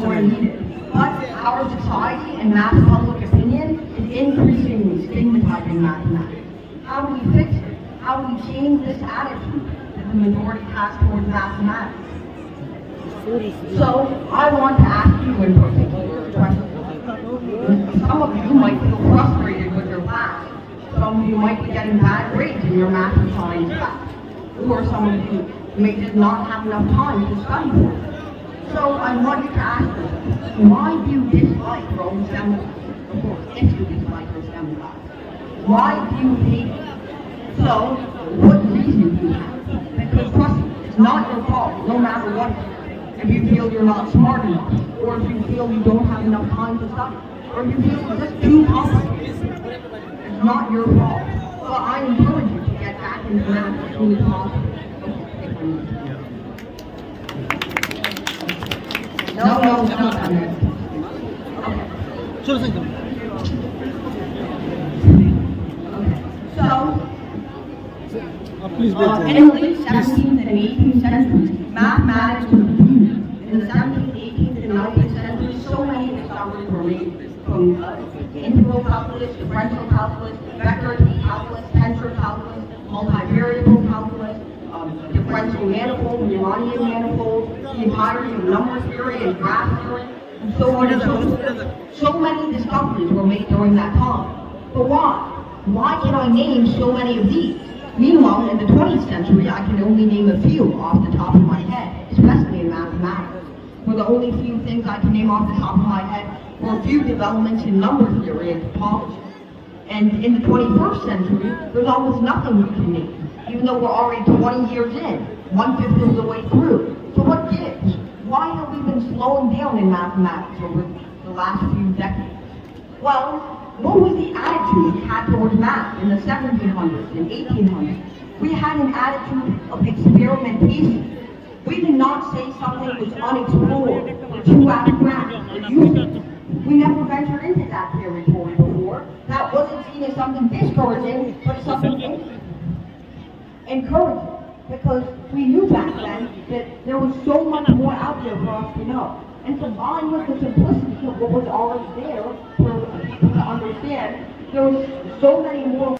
more needed. But our society and mass public opinion is increasingly stigmatizing mathematics. How do we fix it? How do we change this attitude that the majority has towards mathematics? So, I want to ask you in particular a question. Some of you might feel frustrated with your class. Some of you might be getting bad grades in your math and science class. Or some of you may just not have enough time to study for it. So, I want you to ask yourself, why do you dislike your own STEM class? Of course, if you dislike your STEM class. Why do you hate it? So, what reason do you have? Because trust me, it's not your fault, no matter what. If you feel you're not smart enough, or if you feel you don't have enough time to study, or if you feel it's just too complicated, it's not your fault. So I encourage you to get back into math as soon as possible. No, it's not that good. Okay. In the late 17th and 18th centuries, mathematics was booming. In the 17th, 18th, and 19th centuries, so many discoveries were made, from integral calculus, differential calculus, vector calculus, tensor calculus, multivariable calculus, differential manifold, Riemannian manifold, the entirety of number theory and graph theory, and so on and so forth. So many discoveries were made during that time. But why? Why can I name so many of these? Meanwhile, in the 20th century, I can only name a few off the top of my head, especially in mathematics. For the only few things I can name off the top of my head were a few developments in number theory and topology. And in the 21st century, there's almost nothing we can name, even though we're already 20 years in, 1/5 of the way through. So what gives? Why have we been slowing down in mathematics over the last few decades? Well, what was the attitude we had towards math in the 1700s and 1800s? We had an attitude of experimentation. We did not say something was unexplored or too abstract or useless. We never ventured into that territory before. That wasn't seen as something discouraging, but something encouraging. Because we knew back then that there was so much more out there for us to know. And combined with the simplicity of what was already there for people to understand, there was so many more